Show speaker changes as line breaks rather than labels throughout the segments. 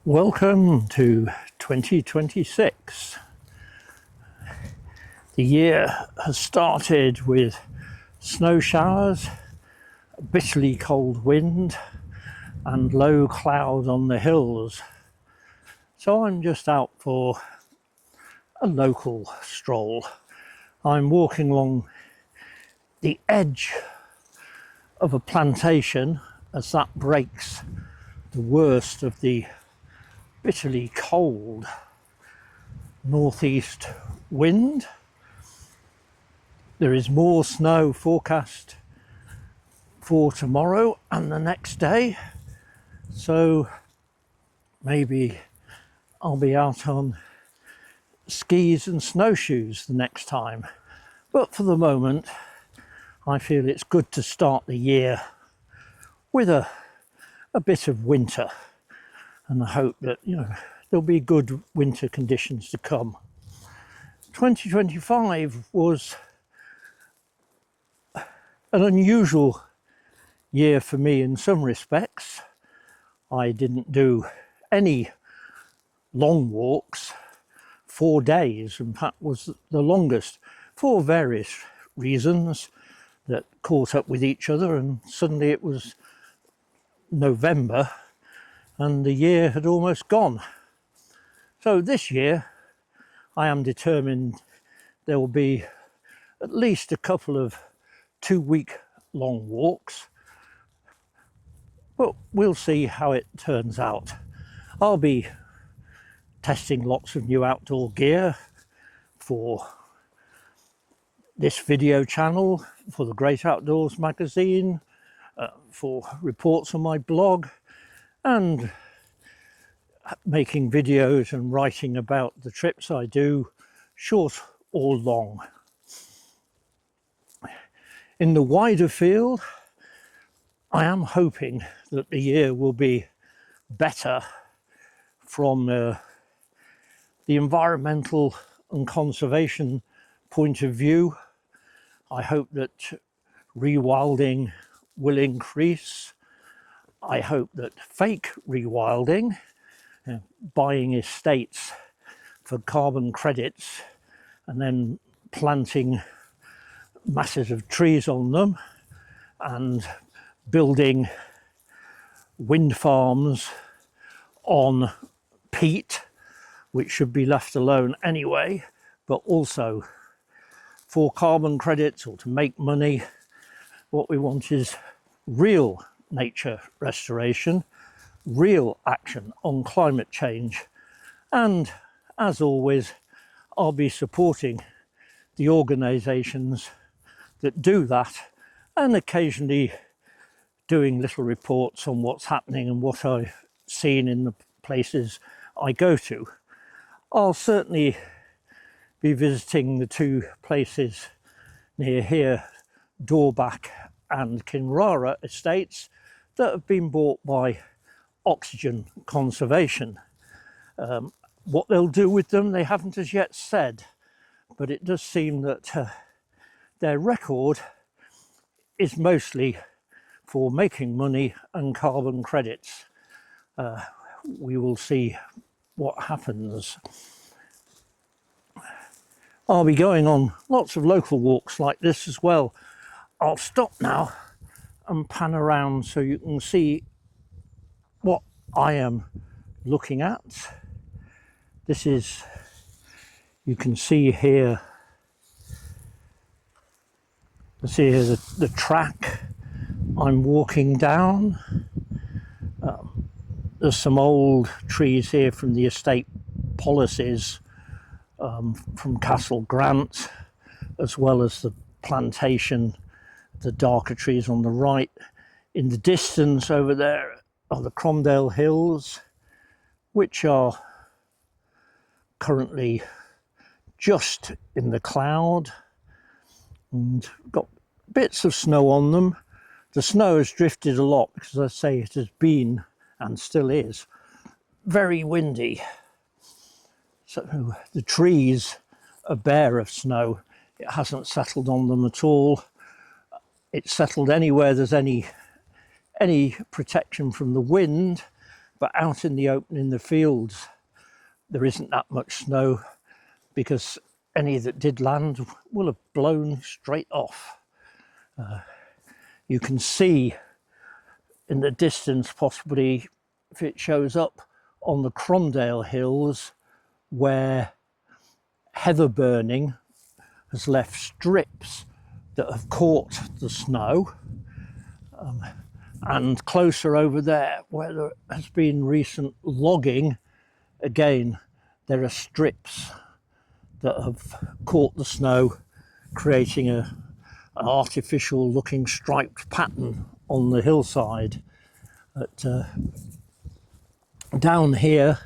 Welcome to 2026. The year has started with snow showers, bitterly cold wind and low cloud on the hills. So I'm just out for a local stroll. I'm walking along the edge of a plantation as that breaks the worst of the bitterly cold northeast wind. There is more snow forecast for tomorrow and the next day, so maybe I'll be out on skis and snowshoes the next time. But for the moment, I feel it's good to start the year with a bit of winter, and I hope that there'll be good winter conditions to come. 2025 was an unusual year for me in some respects. I didn't do any long walks. 4 days, in fact, was the longest, for various reasons that caught up with each other, and suddenly it was November and the year had almost gone. So this year I am determined there will be at least a couple of 2-week long walks, but we'll see how it turns out. I'll be testing lots of new outdoor gear for this video channel, for the Great Outdoors magazine, for reports on my blog, and making videos and writing about the trips I do, short or long. In the wider field, I am hoping that the year will be better from the environmental and conservation point of view. I hope that rewilding will increase. I hope that fake rewilding, buying estates for carbon credits and then planting masses of trees on them and building wind farms on peat, which should be left alone anyway, but also for carbon credits or to make money. What we want is real nature restoration, real action on climate change, and as always I'll be supporting the organisations that do that, and occasionally doing little reports on what's happening and what I've seen in the places I go to. I'll certainly be visiting the 2 places near here, Dorback and Kinrara estates, that have been bought by Oxygen Conservation. What they'll do with them they haven't as yet said, but it does seem that their record is mostly for making money and carbon credits. We will see what happens. I'll be going on lots of local walks like this as well. I'll stop now and pan around so you can see what I am looking at. This is, you can see here, the track I'm walking down. There's some old trees here from the estate policies from Castle Grant, as well as the plantation, the darker trees on the right. In the distance over there are the Cromdale Hills, which are currently just in the cloud and got bits of snow on them. The snow has drifted a lot because, as I say, it has been and still is very windy. So the trees are bare of snow. It hasn't settled on them at all. It's settled anywhere there's any protection from the wind. but out in the open in the fields there isn't that much snow, because any that did land will have blown straight off. You can see in the distance, possibly if it shows up, on the Crondale Hills, where heather burning has left strips that have caught the snow, and closer over there where there has been recent logging, again there are strips that have caught the snow, creating an artificial looking striped pattern on the hillside. But down here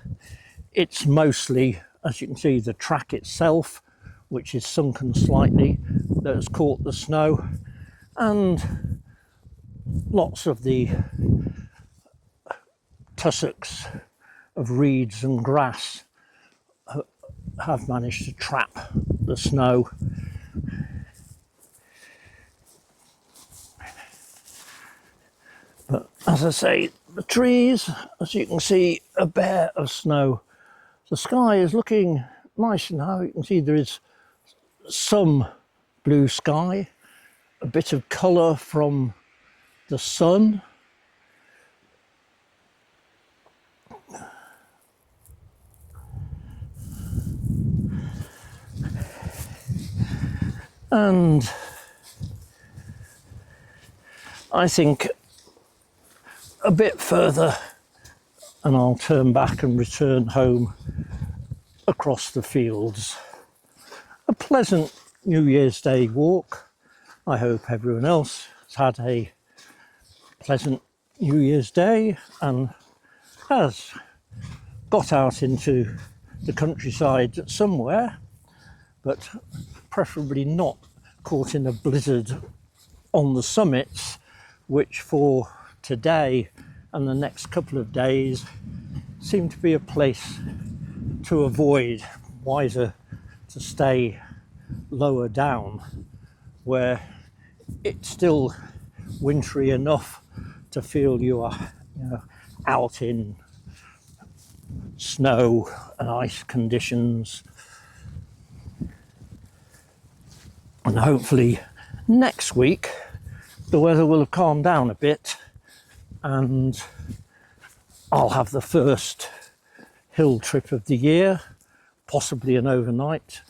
it's mostly, as you can see, the track itself, which is sunken slightly, that has caught the snow, and lots of the tussocks of reeds and grass have managed to trap the snow. But as I say, the trees, as you can see, are bare of snow. The sky is looking nice now. You can see there is some blue sky, a bit of colour from the sun. And I think a bit further and I'll turn back and return home across the fields. A pleasant New Year's Day walk. I hope everyone else has had a pleasant New Year's Day and has got out into the countryside somewhere, but preferably not caught in a blizzard on the summits, which for today and the next couple of days seem to be a place to avoid. Wiser to stay lower down, where it's still wintry enough to feel you are, out in snow and ice conditions. And hopefully next week the weather will have calmed down a bit and I'll have the first hill trip of the year, possibly an overnight,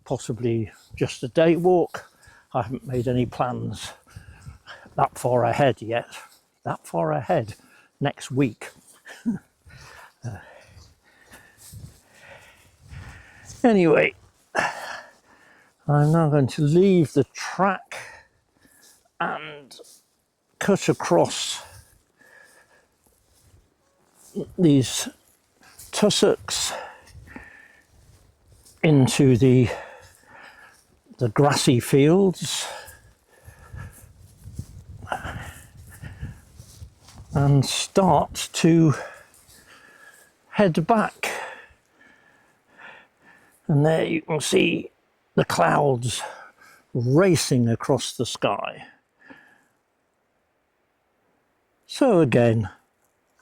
possibly just a day walk. I haven't made any plans that far ahead yet. That far ahead, next week. Anyway, I'm now going to leave the track and cut across these tussocks into the grassy fields and start to head back. And there you can see the clouds racing across the sky. So again,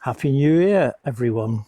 Happy New Year, everyone.